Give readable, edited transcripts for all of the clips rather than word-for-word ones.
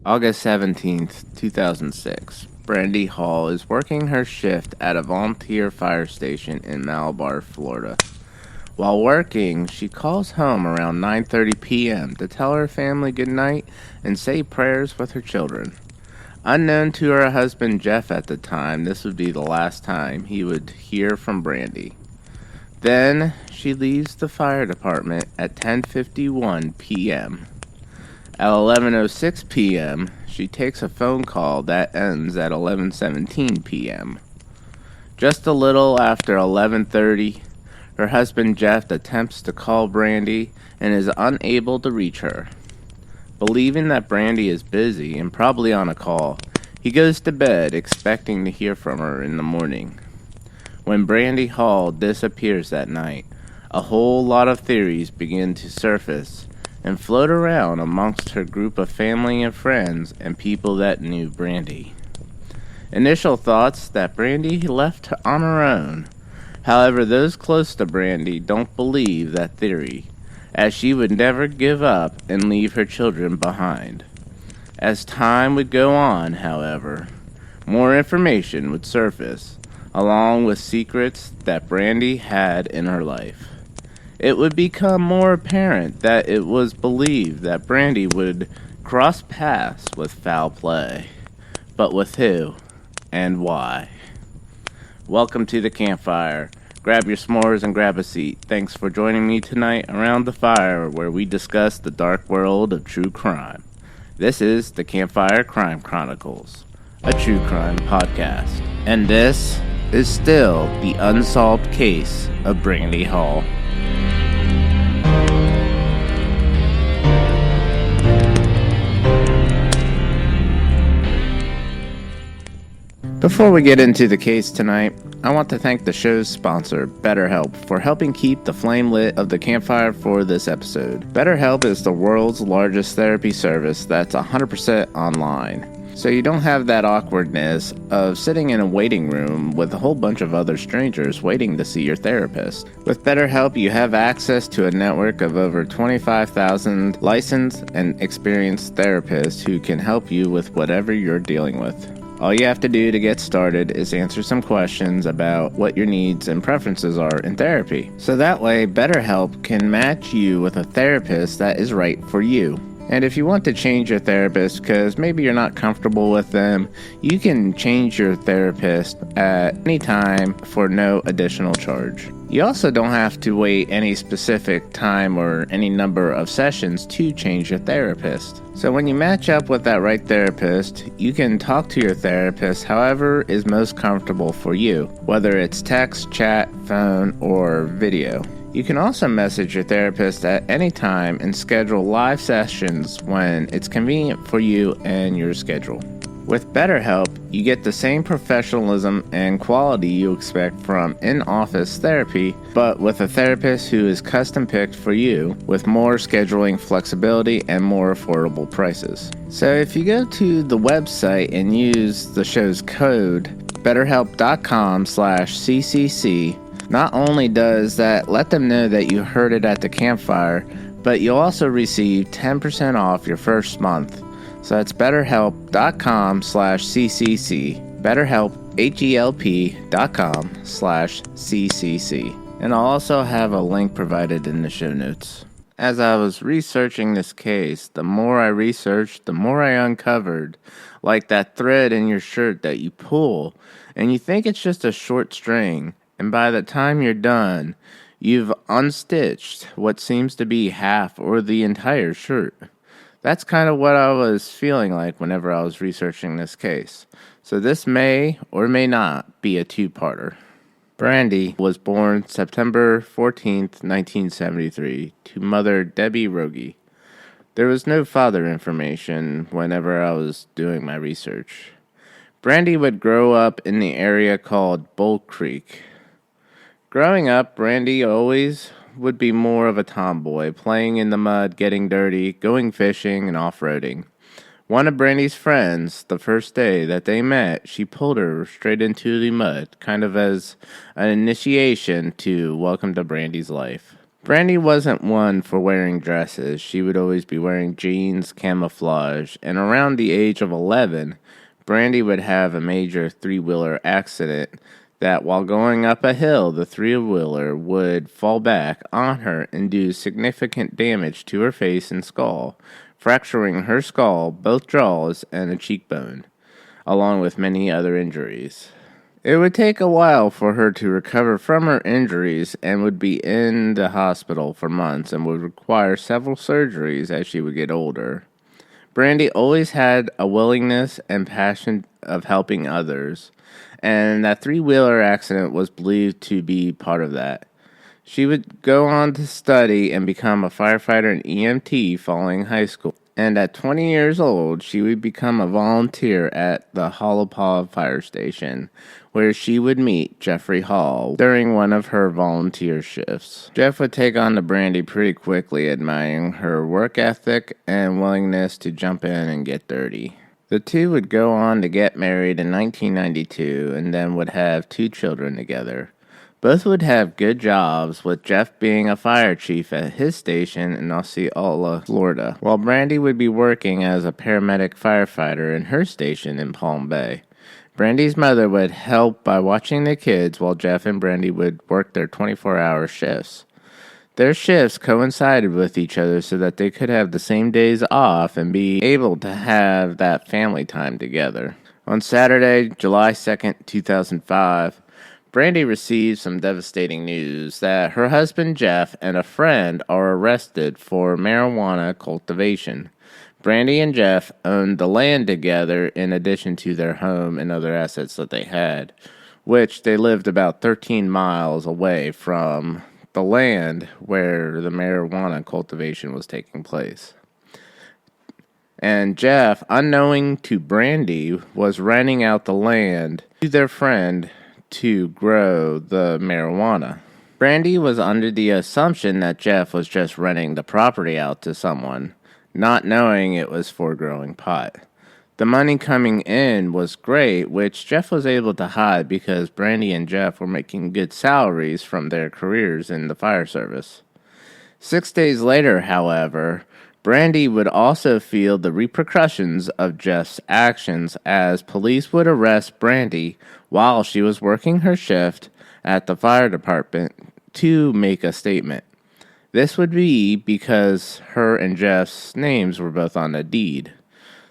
August 17th, 2006. Brandy Hall is working her shift at a volunteer fire station in Malabar, Florida. While working, she calls home around 9:30 p.m. to tell her family goodnight and say prayers with her children. Unknown to her husband Jeff at the time, this would be the last time he would hear from Brandy. Then she leaves the fire department at 10:51 p.m. At 11:06 p.m., she takes a phone call that ends at 11:17 p.m. Just a little after 11:30, her husband Jeff attempts to call Brandy and is unable to reach her. Believing that Brandy is busy and probably on a call, he goes to bed expecting to hear from her in the morning. When Brandy Hall disappears that night, a whole lot of theories begin to surface and float around amongst her group of family and friends and people that knew Brandy. Initial thoughts that Brandy left on her own. However, those close to Brandy don't believe that theory, as she would never give up and leave her children behind. As time would go on, however, more information would surface, along with secrets that Brandy had in her life. It would become more apparent that it was believed that Brandy would cross paths with foul play. But with who and why? Welcome to the Campfire. Grab your s'mores and grab a seat. Thanks for joining me tonight around the fire where we discuss the dark world of true crime. This is the Campfire Crime Chronicles, a true crime podcast. And this is still the unsolved case of Brandy Hall. Before we get into the case tonight, I want to thank the show's sponsor, BetterHelp, for helping keep the flame lit of the campfire for this episode. BetterHelp is the world's largest therapy service that's 100% online. So you don't have that awkwardness of sitting in a waiting room with a whole bunch of other strangers waiting to see your therapist. With BetterHelp, you have access to a network of over 25,000 licensed and experienced therapists who can help you with whatever you're dealing with. All you have to do to get started is answer some questions about what your needs and preferences are in therapy. So that way, BetterHelp can match you with a therapist that is right for you. And if you want to change your therapist because maybe you're not comfortable with them, you can change your therapist at any time for no additional charge. You also don't have to wait any specific time or any number of sessions to change your therapist. So when you match up with that right therapist, you can talk to your therapist however is most comfortable for you, whether it's text, chat, phone, or video. You can also message your therapist at any time and schedule live sessions when it's convenient for you and your schedule. With BetterHelp, you get the same professionalism and quality you expect from in-office therapy, but with a therapist who is custom-picked for you with more scheduling flexibility and more affordable prices. So if you go to the website and use the show's code, betterhelp.com/CCC, not only does that let them know that you heard it at the campfire, but you'll also receive 10% off your first month. So that's betterhelp.com/CCC. BetterHelp, HELP.com/CCC. And I'll also have a link provided in the show notes. As I was researching this case, the more I researched, the more I uncovered, like that thread in your shirt that you pull, and you think it's just a short string. And by the time you're done, you've unstitched what seems to be half or the entire shirt. That's kind of what I was feeling like whenever I was researching this case. So this may or may not be a two-parter. Brandy was born September 14th, 1973, to mother Debbie Rogie. There was no father information whenever I was doing my research. Brandy would grow up in the area called Bull Creek. Growing up, Brandy always would be more of a tomboy, playing in the mud, getting dirty, going fishing, and off-roading. One of Brandy's friends, the first day that they met, she pulled her straight into the mud, kind of as an initiation to welcome to Brandy's life. Brandy wasn't one for wearing dresses. She would always be wearing jeans, camouflage, and around the age of 11, Brandy would have a major three-wheeler accident that while going up a hill, the three-wheeler would fall back on her and do significant damage to her face and skull, fracturing her skull, both jaws, and a cheekbone, along with many other injuries. It would take a while for her to recover from her injuries and would be in the hospital for months and would require several surgeries as she would get older. Brandy always had a willingness and passion of helping others, and that three-wheeler accident was believed to be part of that. She would go on to study and become a firefighter and EMT following high school. And at 20 years old, she would become a volunteer at the Malabar Fire Station, where she would meet Jeffrey Hall during one of her volunteer shifts. Jeff would take on to Brandy pretty quickly, admiring her work ethic and willingness to jump in and get dirty. The two would go on to get married in 1992 and then would have 2 children together. Both would have good jobs, with Jeff being a fire chief at his station in Osceola, Florida, while Brandy would be working as a paramedic firefighter in her station in Palm Bay. Brandy's mother would help by watching the kids while Jeff and Brandy would work their 24-hour shifts. Their shifts coincided with each other so that they could have the same days off and be able to have that family time together. On Saturday, July 2nd, 2005, Brandy received some devastating news that her husband Jeff and a friend are arrested for marijuana cultivation. Brandy and Jeff owned the land together in addition to their home and other assets that they had, which they lived about 13 miles away from the land where the marijuana cultivation was taking place. And Jeff, unknowing to Brandy, was renting out the land to their friend to grow the marijuana. Brandy was under the assumption that Jeff was just renting the property out to someone, not knowing it was for growing pot. The money coming in was great, which Jeff was able to hide because Brandy and Jeff were making good salaries from their careers in the fire service. 6 days later, however, Brandy would also feel the repercussions of Jeff's actions as police would arrest Brandy while she was working her shift at the fire department to make a statement. This would be because her and Jeff's names were both on the deed.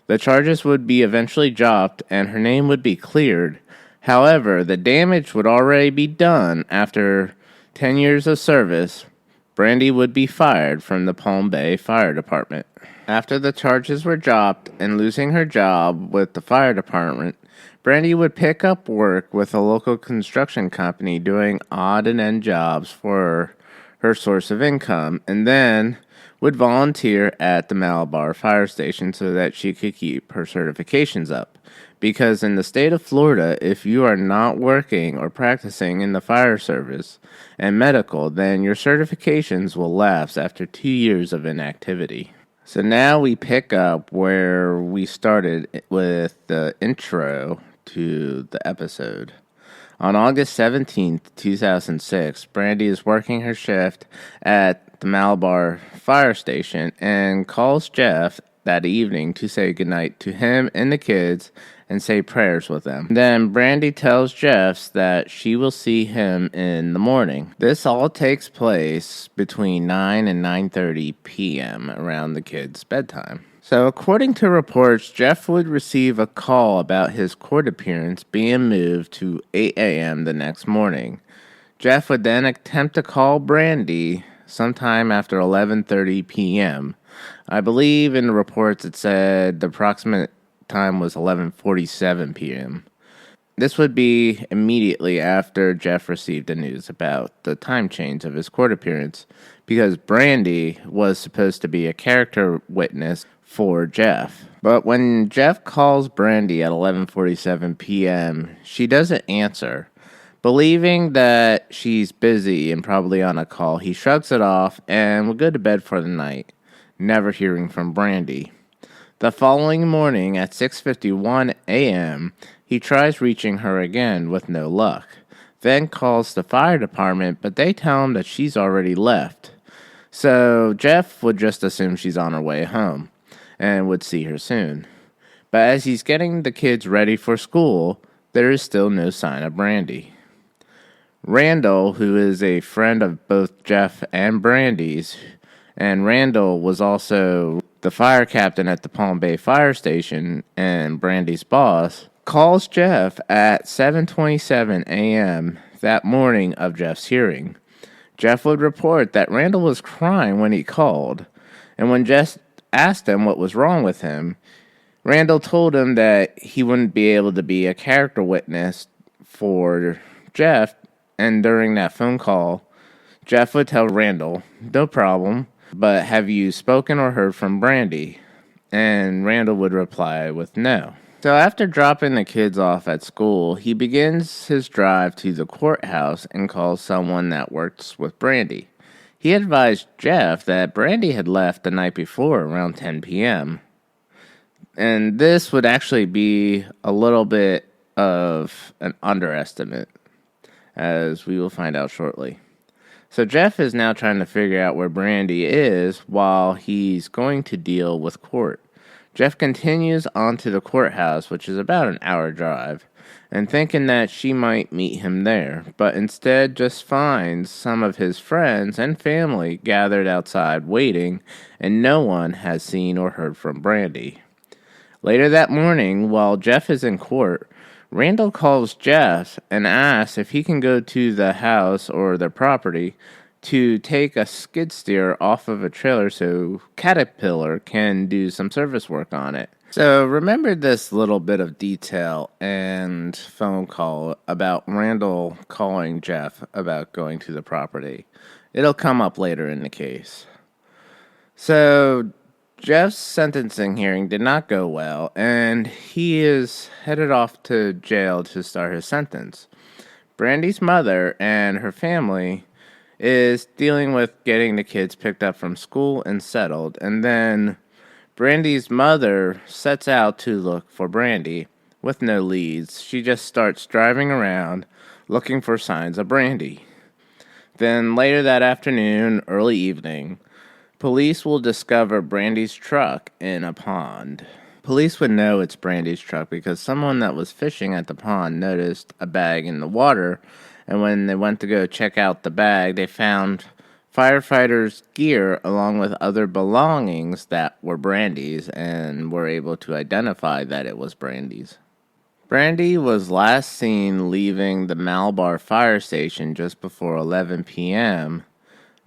The charges would be eventually dropped and her name would be cleared. However, the damage would already be done after 10 years of service. Brandy would be fired from the Palm Bay Fire Department. After the charges were dropped and losing her job with the fire department, Brandy would pick up work with a local construction company doing odd and end jobs for her source of income, and then would volunteer at the Malabar Fire Station so that she could keep her certifications up. Because in the state of Florida, if you are not working or practicing in the fire service and medical, then your certifications will lapse after 2 years of inactivity. So now we pick up where we started with the intro to the episode. On August 17th, 2006, Brandy is working her shift at the Malabar Fire Station and calls Jeff that evening to say goodnight to him and the kids and say prayers with them. Then Brandy tells Jeff that she will see him in the morning. This all takes place between 9 and 9:30 p.m. around the kids' bedtime. So according to reports, Jeff would receive a call about his court appearance being moved to 8 a.m. the next morning. Jeff would then attempt to call Brandy sometime after 11:30 p.m. I believe in the reports it said the approximate time was 11:47 p.m. This would be immediately after Jeff received the news about the time change of his court appearance, because Brandy was supposed to be a character witness for Jeff. But when Jeff calls Brandy at 11:47 p.m., she doesn't answer. Believing that she's busy and probably on a call, he shrugs it off and will go to bed for the night, never hearing from Brandy. The following morning at 6:51 a.m., he tries reaching her again with no luck, then calls the fire department, but they tell him that she's already left. So Jeff would just assume she's on her way home and would see her soon. But as he's getting the kids ready for school, there is still no sign of Brandy. Randall, who is a friend of both Jeff and Brandy's, and Randall was also the fire captain at the Palm Bay Fire Station and Brandy's boss, calls Jeff at 7:27 a.m. that morning of Jeff's hearing. Jeff would report that Randall was crying when he called, and when Jeff asked him what was wrong with him, Randall told him that he wouldn't be able to be a character witness for Jeff, and during that phone call, Jeff would tell Randall, "No problem, but have you spoken or heard from Brandy?" And Randall would reply with no. So after dropping the kids off at school, he begins his drive to the courthouse and calls someone that works with Brandy. He advised Jeff that Brandy had left the night before around 10 p.m. And this would actually be a little bit of an underestimate, as we will find out shortly. So Jeff is now trying to figure out where Brandy is while he's going to deal with court. Jeff continues on to the courthouse, which is about an hour drive, and thinking that she might meet him there, but instead just finds some of his friends and family gathered outside waiting, and no one has seen or heard from Brandy. Later that morning, while Jeff is in court, Randall calls Jeff and asks if he can go to the house or their property to take a skid steer off of a trailer so Caterpillar can do some service work on it. So remember this little bit of detail and phone call about Randall calling Jeff about going to the property. It'll come up later in the case. So Jeff's sentencing hearing did not go well, and he is headed off to jail to start his sentence. Brandy's mother and her family is dealing with getting the kids picked up from school and settled, and then Brandy's mother sets out to look for Brandy with no leads. She just starts driving around looking for signs of Brandy. Then later that afternoon, early evening, police will discover Brandy's truck in a pond. Police would know it's Brandy's truck because someone that was fishing at the pond noticed a bag in the water, and when they went to go check out the bag, they found firefighters' gear along with other belongings that were Brandy's and were able to identify that it was Brandy's. Brandy was last seen leaving the Malabar Fire Station just before 11 p.m.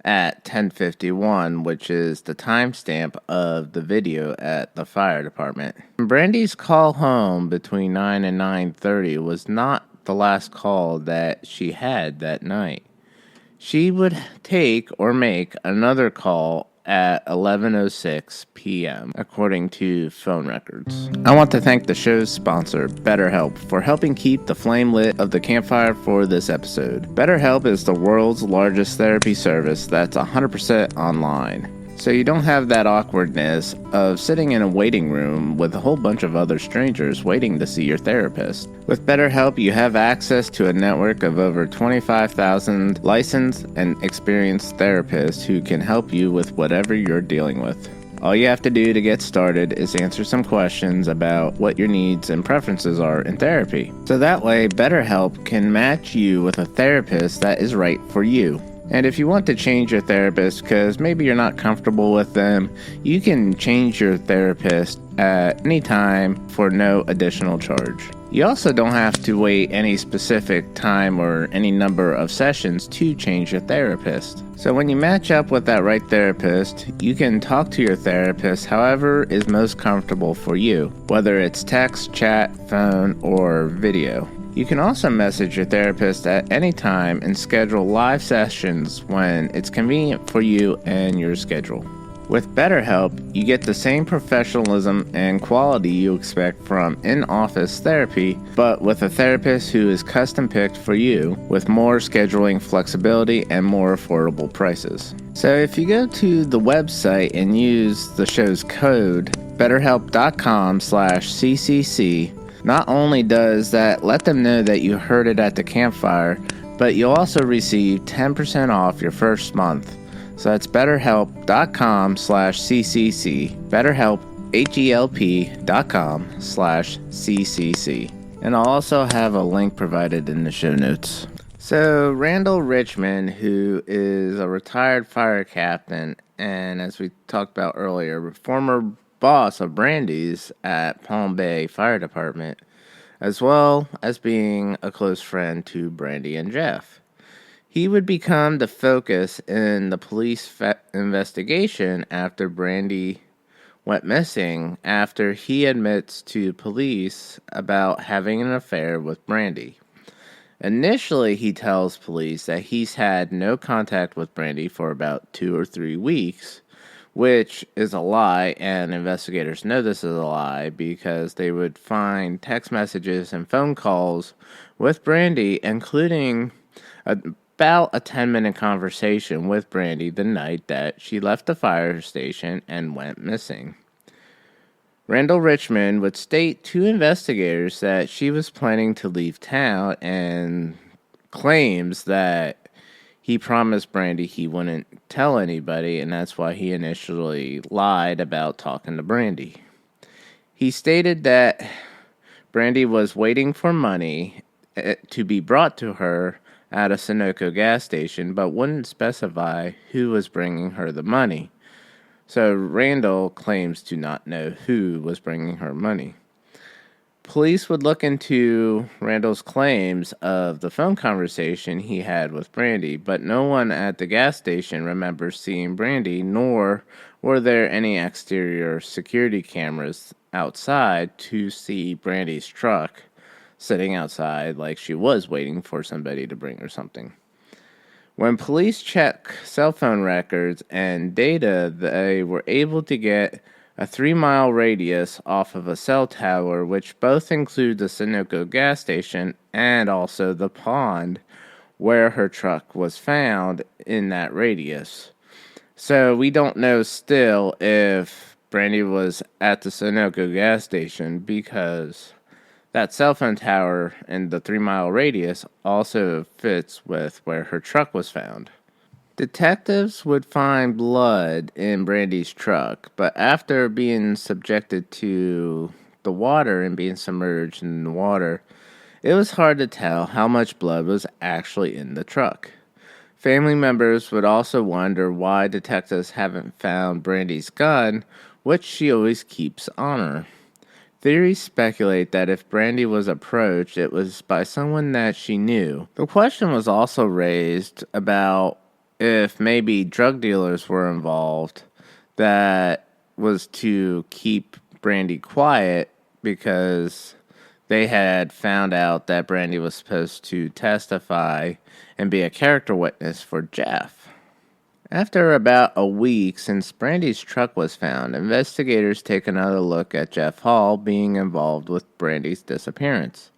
at 10:51, which is the timestamp of the video at the fire department. Brandy's call home between 9 and 9:30 was not the last call that she had that night. She would take or make another call at 11:06 p.m., according to phone records. I want to thank the show's sponsor, BetterHelp, for helping keep the flame lit of the campfire for this episode. BetterHelp is the world's largest therapy service that's 100% online. So you don't have that awkwardness of sitting in a waiting room with a whole bunch of other strangers waiting to see your therapist. With BetterHelp, you have access to a network of over 25,000 licensed and experienced therapists who can help you with whatever you're dealing with. All you have to do to get started is answer some questions about what your needs and preferences are in therapy. So that way, BetterHelp can match you with a therapist that is right for you. And if you want to change your therapist because maybe you're not comfortable with them, you can change your therapist at any time for no additional charge. You also don't have to wait any specific time or any number of sessions to change your therapist. So when you match up with that right therapist, you can talk to your therapist however is most comfortable for you, whether it's text, chat, phone, or video. You can also message your therapist at any time and schedule live sessions when it's convenient for you and your schedule. With BetterHelp, you get the same professionalism and quality you expect from in-office therapy, but with a therapist who is custom-picked for you, with more scheduling flexibility and more affordable prices. So if you go to the website and use the show's code, betterhelp.com/CCC, not only does that let them know that you heard it at the campfire, but you'll also receive 10% off your first month. So that's betterhelp.com/ccc. BetterHelp, HELP.com/ccc. And I'll also have a link provided in the show notes. So Randall Richmond, who is a retired fire captain, and as we talked about earlier, former boss of Brandy's at Palm Bay Fire Department, as well as being a close friend to Brandy and Jeff. He would become the focus in the police investigation after Brandy went missing, after he admits to police about having an affair with Brandy. Initially, he tells police that he's had no contact with Brandy for about 2 or 3 weeks, which is a lie, and investigators know this is a lie because they would find text messages and phone calls with Brandy, including about a 10-minute conversation with Brandy the night that she left the fire station and went missing. Randall Richmond would state to investigators that she was planning to leave town and claims that he promised Brandy he wouldn't tell anybody, and that's why he initially lied about talking to Brandy. He stated that Brandy was waiting for money to be brought to her at a Sunoco gas station, but wouldn't specify who was bringing her the money. So Randall claims to not know who was bringing her money. Police would look into Randall's claims of the phone conversation he had with Brandy, but no one at the gas station remembers seeing Brandy, nor were there any exterior security cameras outside to see Brandy's truck sitting outside like she was waiting for somebody to bring her something. When police check cell phone records and data, they were able to get a 3-mile radius off of a cell tower, which both include the Sunoco gas station and also the pond where her truck was found in that radius. So we don't know still if Brandy was at the Sunoco gas station because that cell phone tower in the 3-mile radius also fits with where her truck was found. Detectives would find blood in Brandy's truck, but after being subjected to the water and being submerged in the water, it was hard to tell how much blood was actually in the truck. Family members would also wonder why detectives haven't found Brandy's gun, which she always keeps on her. Theories speculate that if Brandy was approached, it was by someone that she knew. The question was also raised about if maybe drug dealers were involved, that was to keep Brandy quiet because they had found out that Brandy was supposed to testify and be a character witness for Jeff. After about a week since Brandy's truck was found, investigators take another look at Jeff Hall being involved with Brandy's disappearance.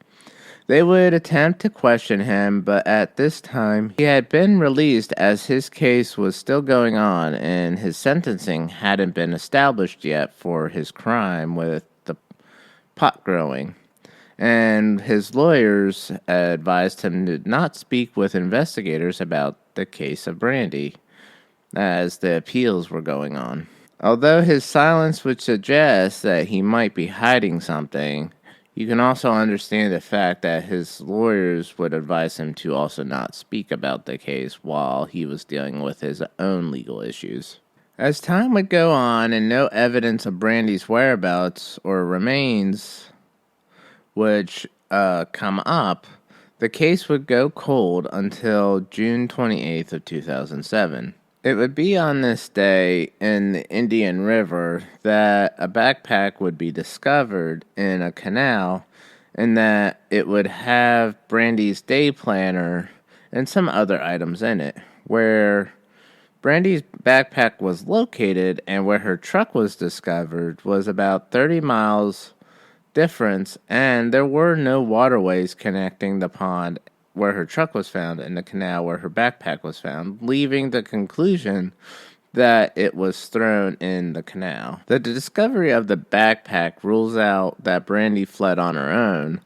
They would attempt to question him, but at this time, he had been released as his case was still going on and his sentencing hadn't been established yet for his crime with the pot growing. And his lawyers advised him to not speak with investigators about the case of Brandy, as the appeals were going on. Although his silence would suggest that he might be hiding something, you can also understand the fact that his lawyers would advise him to also not speak about the case while he was dealing with his own legal issues. As time would go on and no evidence of Brandy's whereabouts or remains would come up, the case would go cold until June 28th of 2007. It would be on this day in the Indian River that a backpack would be discovered in a canal and that it would have Brandy's day planner and some other items in it. Where Brandy's backpack was located and where her truck was discovered was about 30 miles difference, and there were no waterways connecting the pond where her truck was found and the canal where her backpack was found, leaving the conclusion that it was thrown in the canal. The discovery of the backpack rules out that Brandy fled on her own,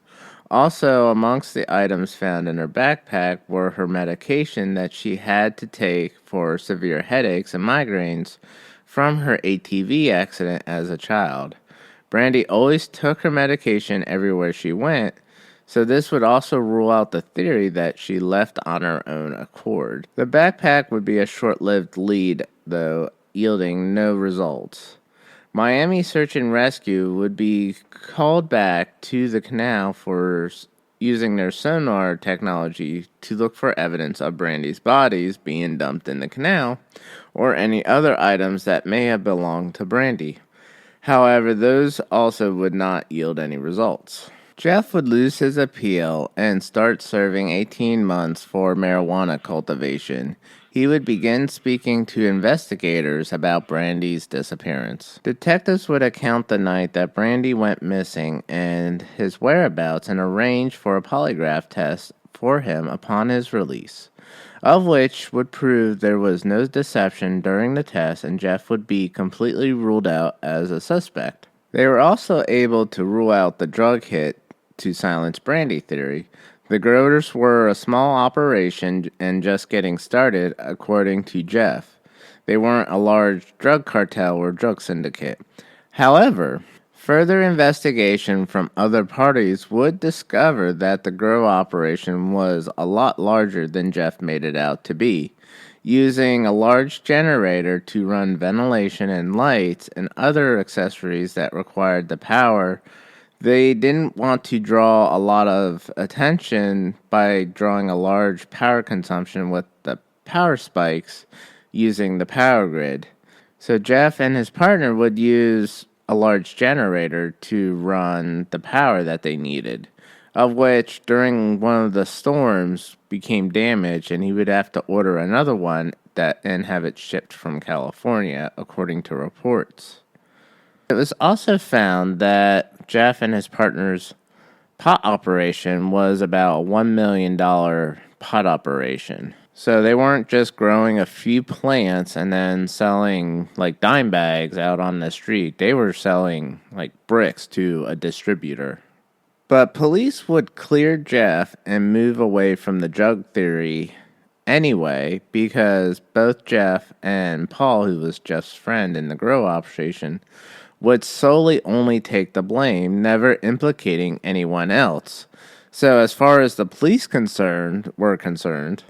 Also, amongst the items found in her backpack were her medication that she had to take for severe headaches and migraines from her ATV accident as a child. Brandy always took her medication everywhere she went, so this would also rule out the theory that she left on her own accord. The backpack would be a short-lived lead, though, yielding no results. Miami Search and Rescue would be called back to the canal for using their sonar technology to look for evidence of Brandy's bodies being dumped in the canal or any other items that may have belonged to Brandy. However, those also would not yield any results. Jeff would lose his appeal and start serving 18 months for marijuana cultivation. He would begin speaking to investigators about Brandy's disappearance. Detectives would account the night that Brandy went missing and his whereabouts and arrange for a polygraph test for him upon his release, of which would prove there was no deception during the test and Jeff would be completely ruled out as a suspect. They were also able to rule out the drug hit to silence Brandy theory. The growers were a small operation and just getting started, according to Jeff. They weren't a large drug cartel or drug syndicate. However, further investigation from other parties would discover that the grow operation was a lot larger than Jeff made it out to be, using a large generator to run ventilation and lights and other accessories that required the power. They didn't want to draw a lot of attention by drawing a large power consumption with the power spikes using the power grid. So Jeff and his partner would use a large generator to run the power that they needed, of which during one of the storms became damaged and he would have to order another one and have it shipped from California, according to reports. It was also found that Jeff and his partner's pot operation was about a $1 million pot operation. So they weren't just growing a few plants and then selling like dime bags out on the street. They were selling like bricks to a distributor. But police would clear Jeff and move away from the drug theory anyway, because both Jeff and Paul, who was Jeff's friend in the grow operation, would solely only take the blame, never implicating anyone else. So as far as the police were concerned,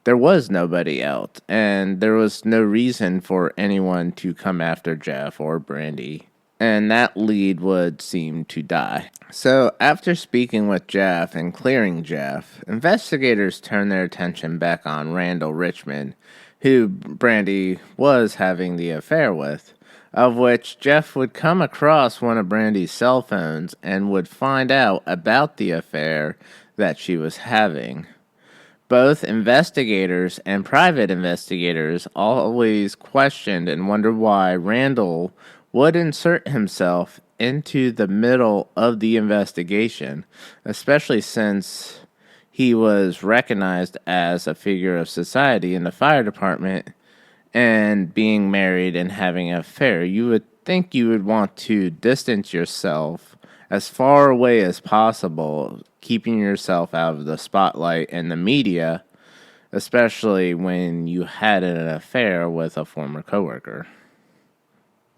there was nobody else, and there was no reason for anyone to come after Jeff or Brandy, and that lead would seem to die. So after speaking with Jeff and clearing Jeff, investigators turned their attention back on Randall Richmond, who Brandy was having the affair with, of which Jeff would come across one of Brandy's cell phones and would find out about the affair that she was having. Both investigators and private investigators always questioned and wondered why Randall would insert himself into the middle of the investigation, especially since he was recognized as a figure of society in the fire department and being married and having an affair. You would think you would want to distance yourself as far away as possible, keeping yourself out of the spotlight and the media, especially when you had an affair with a former coworker.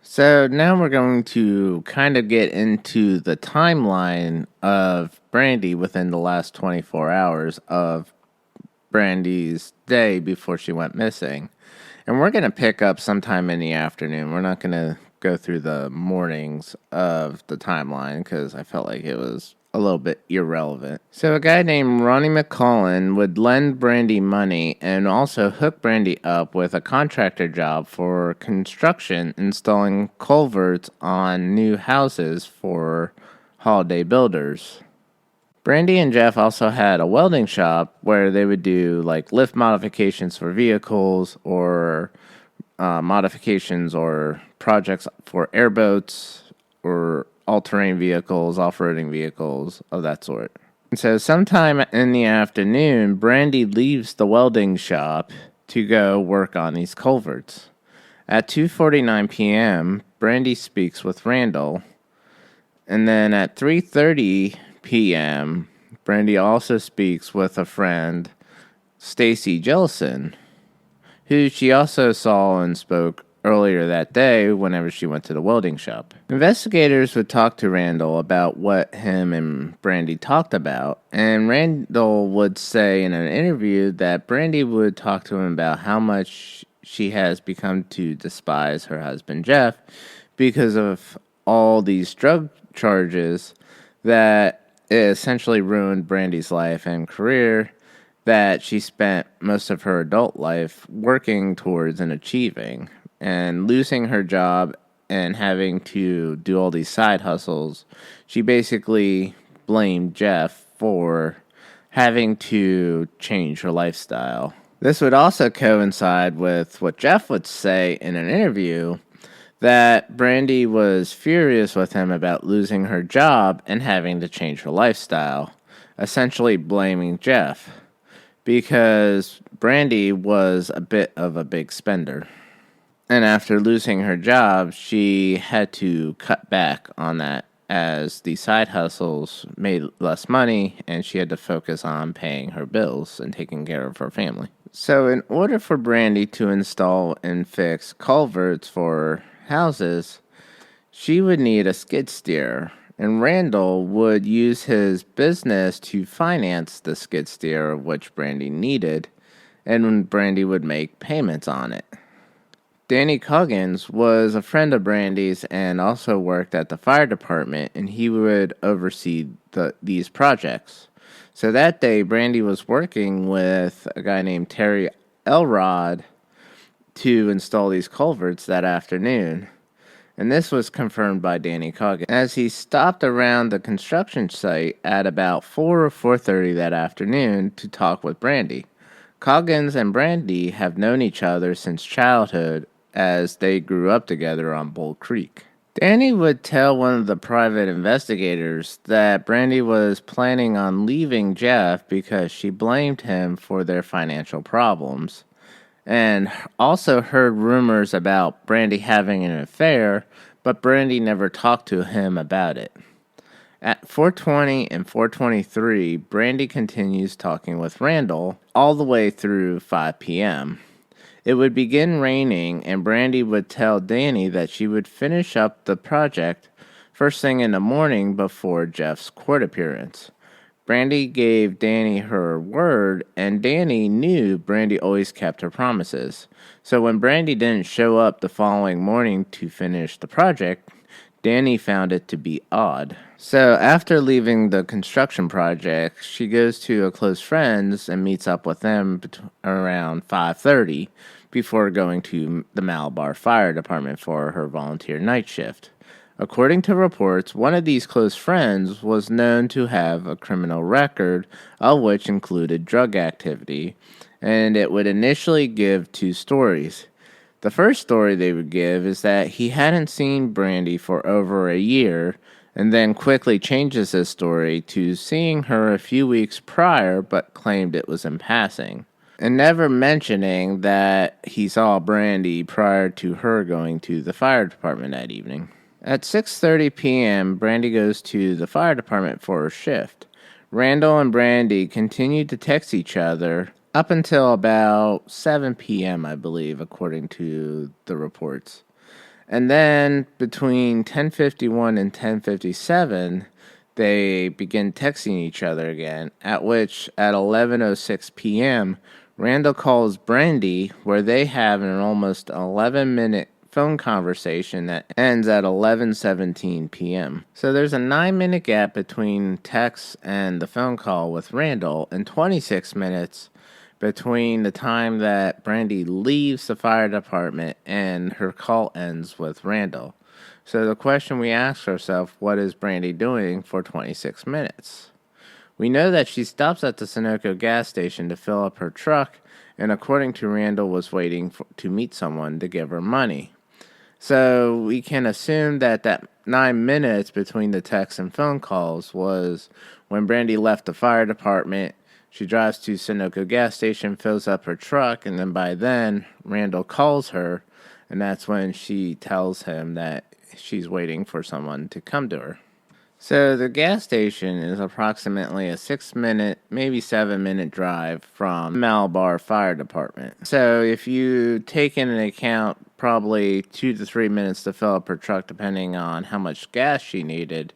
So now we're going to kind of get into the timeline of Brandy within the last 24 hours of Brandy's day before she went missing. And we're going to pick up sometime in the afternoon. We're not going to go through the mornings of the timeline because I felt like it was a little bit irrelevant. So a guy named Ronnie McCullen would lend Brandy money and also hook Brandy up with a contractor job for construction, installing culverts on new houses for holiday builders. Brandy and Jeff also had a welding shop where they would do like lift modifications for vehicles or modifications or projects for airboats or all-terrain vehicles, off-roading vehicles, of that sort. And so sometime in the afternoon, Brandy leaves the welding shop to go work on these culverts. At 2:49 p.m., Brandy speaks with Randall, and then at 3:30 p.m., Brandy also speaks with a friend, Stacy Jellison, who she also saw and spoke earlier that day whenever she went to the welding shop. Investigators would talk to Randall about what him and Brandy talked about, and Randall would say in an interview that Brandy would talk to him about how much she has become to despise her husband Jeff because of all these drug charges that essentially ruined Brandy's life and career that she spent most of her adult life working towards and achieving. And losing her job and having to do all these side hustles, she basically blamed Jeff for having to change her lifestyle. This would also coincide with what Jeff would say in an interview, that Brandy was furious with him about losing her job and having to change her lifestyle, essentially blaming Jeff, because Brandy was a bit of a big spender. And after losing her job, she had to cut back on that as the side hustles made less money and she had to focus on paying her bills and taking care of her family. So in order for Brandy to install and fix culverts for houses, she would need a skid steer, and Randall would use his business to finance the skid steer, which Brandy needed, and Brandy would make payments on it. Danny Coggins was a friend of Brandy's and also worked at the fire department, and he would oversee these projects. So that day, Brandy was working with a guy named Terry Elrod to install these culverts that afternoon. And this was confirmed by Danny Coggins as he stopped around the construction site at about 4 or 4:30 that afternoon to talk with Brandy. Coggins and Brandy have known each other since childhood, as they grew up together on Bull Creek. Danny would tell one of the private investigators that Brandy was planning on leaving Jeff because she blamed him for their financial problems, and also heard rumors about Brandy having an affair, but Brandy never talked to him about it. At 4:20 and 4:23, Brandy continues talking with Randall all the way through 5 p.m. It would begin raining, and Brandy would tell Danny that she would finish up the project first thing in the morning before Jeff's court appearance. Brandy gave Danny her word, and Danny knew Brandy always kept her promises. So when Brandy didn't show up the following morning to finish the project, Danny found it to be odd. So after leaving the construction project, she goes to a close friend's and meets up with them around 5:30 before going to the Malabar Fire Department for her volunteer night shift. According to reports, one of these close friends was known to have a criminal record, of which included drug activity, and it would initially give two stories. The first story they would give is that he hadn't seen Brandy for over a year, and then quickly changes his story to seeing her a few weeks prior, but claimed it was in passing, and never mentioning that he saw Brandy prior to her going to the fire department that evening. At 6:30 p.m., Brandy goes to the fire department for her shift. Randall and Brandy continued to text each other up until about 7 p.m., I believe, according to the reports. And then between 10:51 and 10:57, they begin texting each other again, at which at 11:06 p.m., Randall calls Brandy, where they have an almost 11-minute phone conversation that ends at 11:17 p.m. So there's a 9-minute gap between text and the phone call with Randall, and 26 minutes between the time that Brandy leaves the fire department and her call ends with Randall. So the question we ask ourselves, what is Brandy doing for 26 minutes? We know that she stops at the Sunoco gas station to fill up her truck, and according to Randall, was waiting to meet someone to give her money. So we can assume that 9 minutes between the texts and phone calls was when Brandy left the fire department. She drives to Sunoco gas station, fills up her truck, and then by then, Randall calls her, and that's when she tells him that she's waiting for someone to come to her. So the gas station is approximately a 6-minute, maybe 7-minute drive from Malabar Fire Department. So if you take into account probably 2 to 3 minutes to fill up her truck depending on how much gas she needed,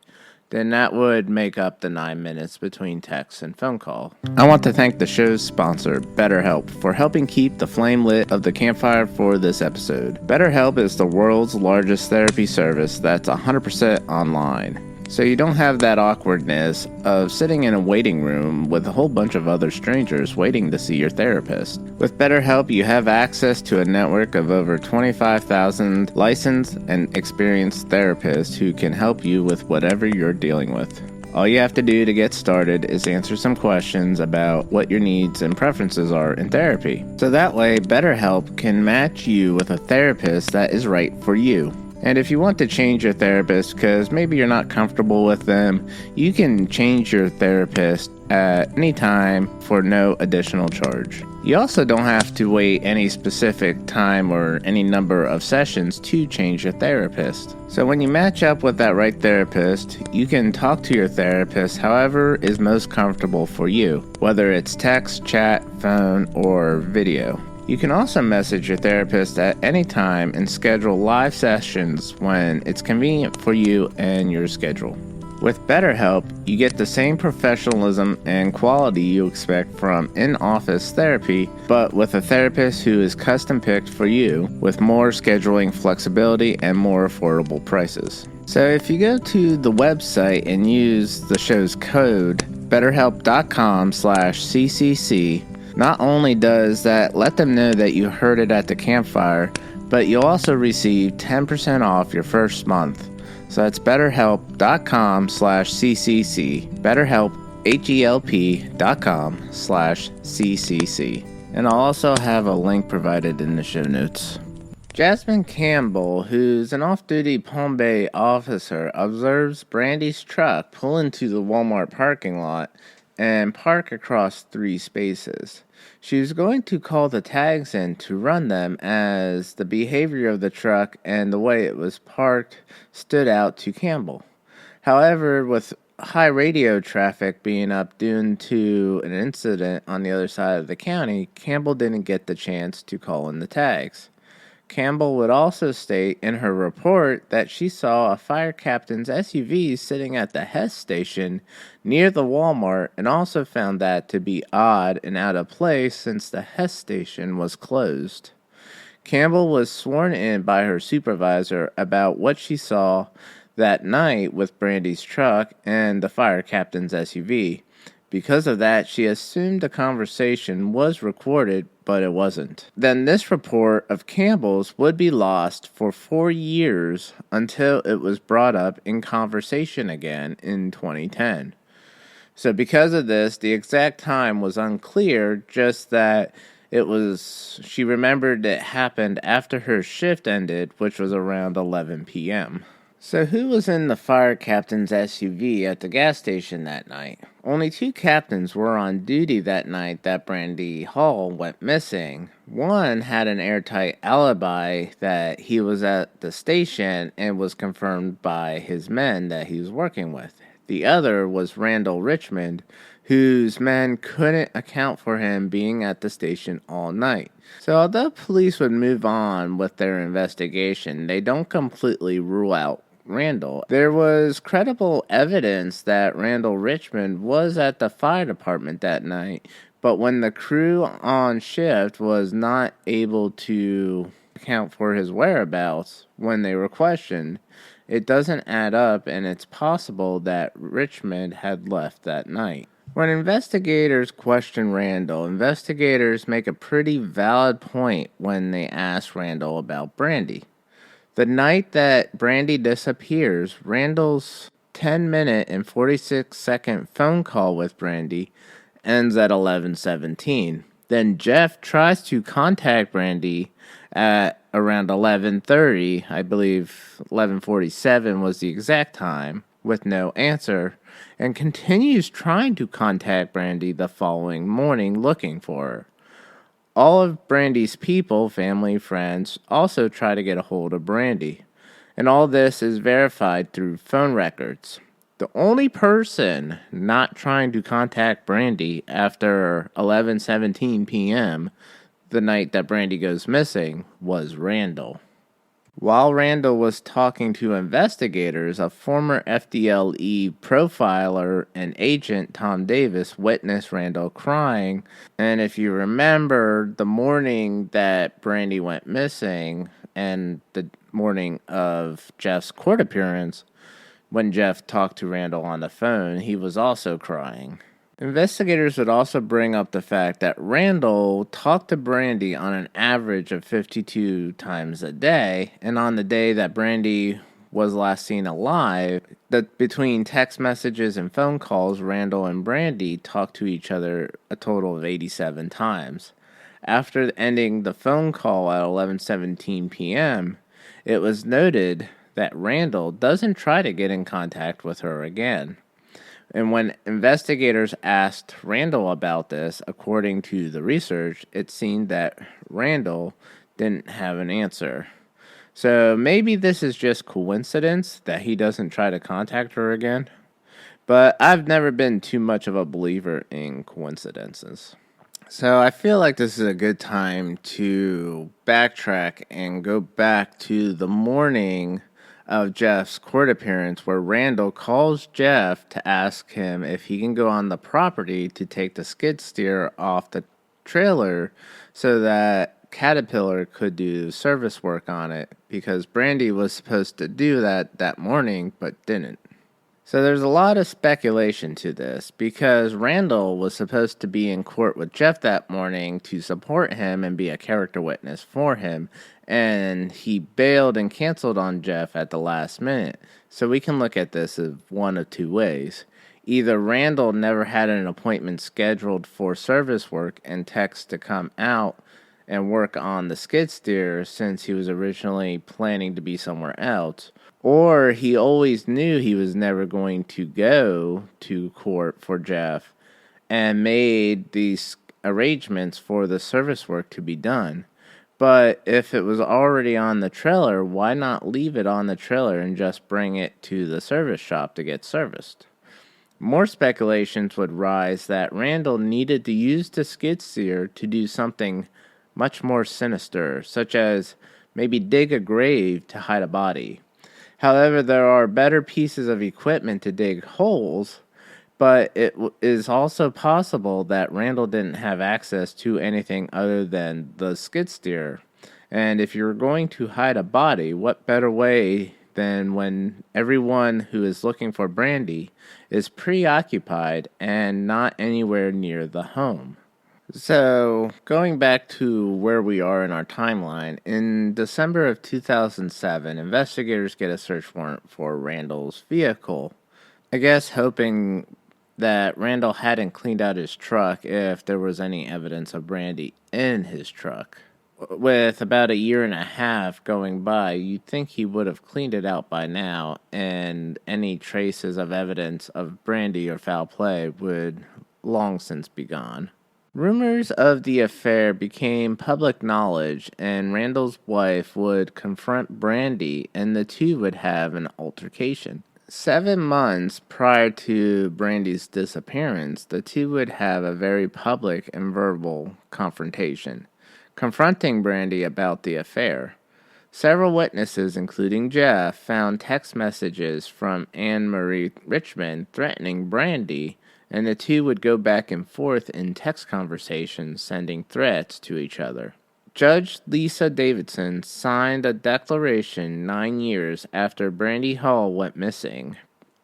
then that would make up the 9 minutes between text and phone call. I want to thank the show's sponsor, BetterHelp, for helping keep the flame lit of the campfire for this episode. BetterHelp is the world's largest therapy service that's 100% online. So you don't have that awkwardness of sitting in a waiting room with a whole bunch of other strangers waiting to see your therapist. With BetterHelp, you have access to a network of over 25,000 licensed and experienced therapists who can help you with whatever you're dealing with. All you have to do to get started is answer some questions about what your needs and preferences are in therapy. So that way, BetterHelp can match you with a therapist that is right for you. And if you want to change your therapist because maybe you're not comfortable with them, you can change your therapist at any time for no additional charge. You also don't have to wait any specific time or any number of sessions to change your therapist. So when you match up with that right therapist, you can talk to your therapist however is most comfortable for you, whether it's text, chat, phone, or video. You can also message your therapist at any time and schedule live sessions when it's convenient for you and your schedule. With BetterHelp, you get the same professionalism and quality you expect from in-office therapy, but with a therapist who is custom-picked for you with more scheduling flexibility and more affordable prices. So if you go to the website and use the show's code, betterhelp.com/CCC, not only does that let them know that you heard it at the campfire, but you'll also receive 10% off your first month. So that's betterhelp.com/CCC. BetterHelp, HELP.com/CCC. And I'll also have a link provided in the show notes. Jasmine Campbell, who's an off-duty Palm Bay officer, observes Brandy's truck pull into the Walmart parking lot and park across 3 spaces. She was going to call the tags in to run them as the behavior of the truck and the way it was parked stood out to Campbell. However, with high radio traffic being up due to an incident on the other side of the county, Campbell didn't get the chance to call in the tags. Campbell would also state in her report that she saw a fire captain's SUV sitting at the Hess station near the Walmart and also found that to be odd and out of place since the Hess station was closed. Campbell was sworn in by her supervisor about what she saw that night with Brandy's truck and the fire captain's SUV. Because of that, she assumed the conversation was recorded, but it wasn't. Then this report of Campbell's would be lost for 4 years until it was brought up in conversation again in 2010. So because of this, the exact time was unclear, just that she remembered it happened after her shift ended, which was around 11 p.m. So who was in the fire captain's SUV at the gas station that night? Only 2 captains were on duty that night that Brandy Hall went missing. One had an airtight alibi that he was at the station and was confirmed by his men that he was working with. The other was Randall Richmond, whose men couldn't account for him being at the station all night. So although police would move on with their investigation, they don't completely rule out Randall. There was credible evidence that Randall Richmond was at the fire department that night, but when the crew on shift was not able to account for his whereabouts when they were questioned, it doesn't add up, and it's possible that Richmond had left that night. When investigators question Randall, investigators make a pretty valid point when they ask Randall about Brandy. The night that Brandy disappears, Randall's 10-minute and 46-second phone call with Brandy ends at 11:17. Then Jeff tries to contact Brandy at around 11:30, I believe 11:47 was the exact time, with no answer, and continues trying to contact Brandy the following morning looking for her. All of Brandy's people, family, friends, also try to get a hold of Brandy, and all this is verified through phone records. The only person not trying to contact Brandy after 11:17 p.m., the night that Brandy goes missing, was Randall. While Randall was talking to investigators, a former FDLE profiler and agent, Tom Davis, witnessed Randall crying. And if you remember, the morning that Brandy went missing and the morning of Jeff's court appearance, when Jeff talked to Randall on the phone, he was also crying. Investigators would also bring up the fact that Randall talked to Brandy on an average of 52 times a day, and on the day that Brandy was last seen alive, that between text messages and phone calls, Randall and Brandy talked to each other a total of 87 times. After ending the phone call at 11:17 p.m., it was noted that Randall doesn't try to get in contact with her again. And when investigators asked Randall about this, according to the research, it seemed that Randall didn't have an answer. So maybe this is just coincidence that he doesn't try to contact her again. But I've never been too much of a believer in coincidences. So I feel like this is a good time to backtrack and go back to the morning of Jeff's court appearance, where Randall calls Jeff to ask him if he can go on the property to take the skid steer off the trailer so that Caterpillar could do service work on it, because Brandy was supposed to do that morning but didn't. So there's a lot of speculation to this, because Randall was supposed to be in court with Jeff that morning to support him and be a character witness for him, and he bailed and canceled on Jeff at the last minute. So we can look at this as one of two ways. Either Randall never had an appointment scheduled for service work and texted to come out and work on the skid steer since he was originally planning to be somewhere else, or he always knew he was never going to go to court for Jeff and made these arrangements for the service work to be done. But if it was already on the trailer, why not leave it on the trailer and just bring it to the service shop to get serviced? More speculations would rise that Randall needed to use the skid steer to do something much more sinister, such as maybe dig a grave to hide a body. However, there are better pieces of equipment to dig holes, but it is also possible that Randall didn't have access to anything other than the skid steer. And if you're going to hide a body, what better way than when everyone who is looking for Brandy is preoccupied and not anywhere near the home? So, going back to where we are in our timeline, in December of 2007, investigators get a search warrant for Randall's vehicle. I guess hoping that Randall hadn't cleaned out his truck if there was any evidence of Brandy in his truck. With about a year and a half going by, you'd think he would have cleaned it out by now, and any traces of evidence of Brandy or foul play would long since be gone. Rumors of the affair became public knowledge, and Randall's wife would confront Brandy, and the two would have an altercation. 7 months prior to Brandy's disappearance, the two would have a very public and verbal confrontation, confronting Brandy about the affair. Several witnesses, including Jeff, found text messages from Anne Marie Richmond threatening Brandy, and the two would go back and forth in text conversations, sending threats to each other. Judge Lisa Davidson signed a declaration 9 years after Brandy Hall went missing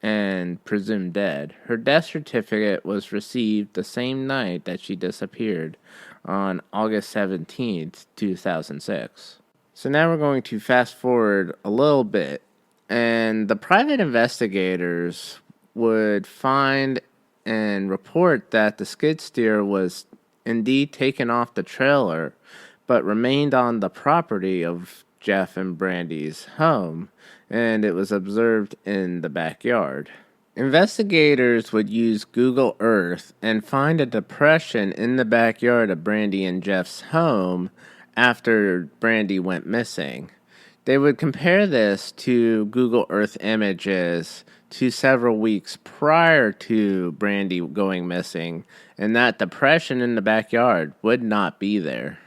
and presumed dead. Her death certificate was received the same night that she disappeared, on August 17th, 2006. So now we're going to fast forward a little bit, and the private investigators would find and report that the skid steer was indeed taken off the trailer, but remained on the property of Jeff and Brandy's home, and it was observed in the backyard. Investigators would use Google Earth and find a depression in the backyard of Brandy and Jeff's home after Brandy went missing. They would compare this to Google Earth images to several weeks prior to Brandy going missing, and that depression in the backyard would not be there.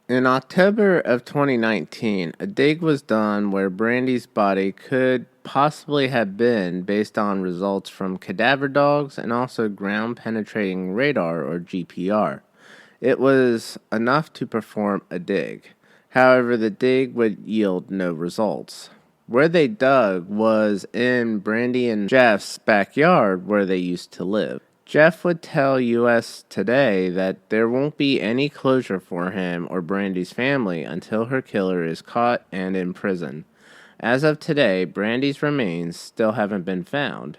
In October of 2019, a dig was done where Brandy's body could possibly have been based on results from cadaver dogs and also ground penetrating radar or GPR. It was enough to perform a dig. However, the dig would yield no results. Where they dug was in Brandy and Jeff's backyard where they used to live. Jeff would tell US Today that there won't be any closure for him or Brandy's family until her killer is caught and in prison. As of today, Brandy's remains still haven't been found,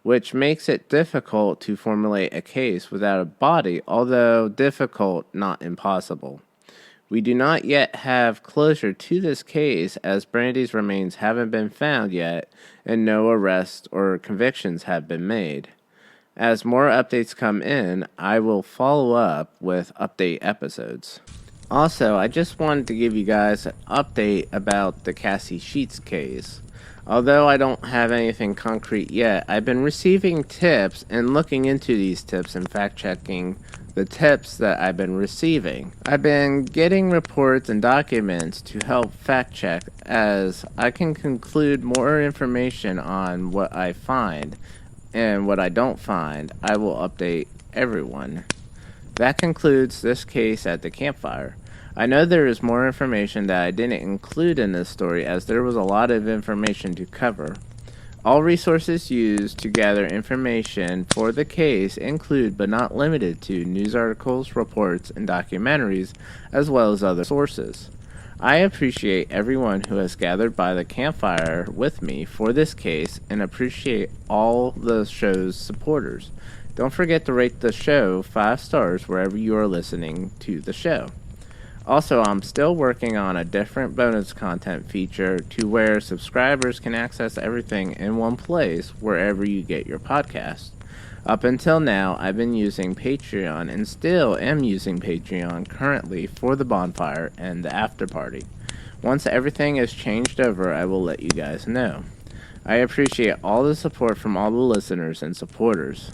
which makes it difficult to formulate a case without a body, although difficult, not impossible. We do not yet have closure to this case as Brandy's remains haven't been found yet and no arrests or convictions have been made. As more updates come in, I will follow up with update episodes. Also, I just wanted to give you guys an update about the Cassie Sheets case. Although I don't have anything concrete yet, I've been receiving tips and looking into these tips and fact-checking the tips that I've been receiving. I've been getting reports and documents to help fact-check as I can conclude more information on what I find. And what I don't find, I will update everyone. That concludes this case at the Campfire. I know there is more information that I didn't include in this story as there was a lot of information to cover. All resources used to gather information for the case include but not limited to news articles, reports, and documentaries, as well as other sources. I appreciate everyone who has gathered by the campfire with me for this case and appreciate all the show's supporters. Don't forget to rate the show 5 stars wherever you are listening to the show. Also, I'm still working on a different bonus content feature to where subscribers can access everything in one place wherever you get your podcast. Up until now, I've been using Patreon and still am using Patreon currently for the bonfire and the after party. Once everything is changed over, I will let you guys know. I appreciate all the support from all the listeners and supporters.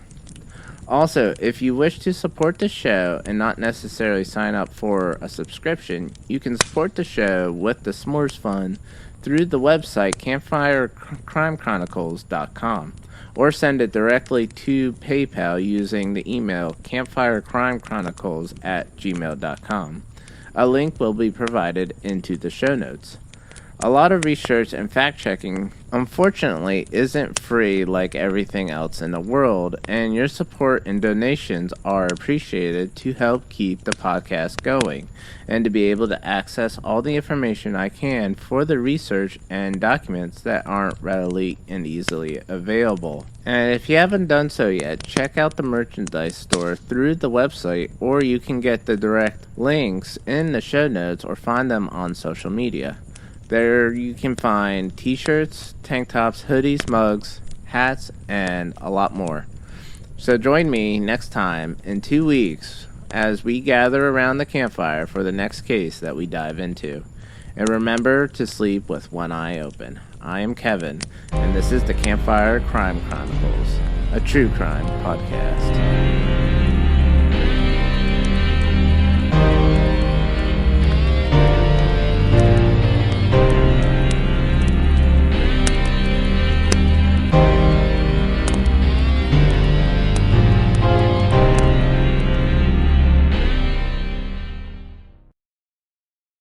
Also, if you wish to support the show and not necessarily sign up for a subscription, you can support the show with the S'mores Fund through the website campfirecrimechronicles.com. or send it directly to PayPal using the email campfirecrimechronicles@gmail.com. A link will be provided into the show notes. A lot of research and fact-checking, unfortunately, isn't free like everything else in the world, and your support and donations are appreciated to help keep the podcast going, and to be able to access all the information I can for the research and documents that aren't readily and easily available. And if you haven't done so yet, check out the merchandise store through the website, or you can get the direct links in the show notes or find them on social media. There you can find t-shirts, tank tops, hoodies, mugs, hats, and a lot more. So join me next time in 2 weeks as we gather around the campfire for the next case that we dive into. And remember to sleep with one eye open. I am Kevin, and this is the Campfire Crime Chronicles, a true crime podcast.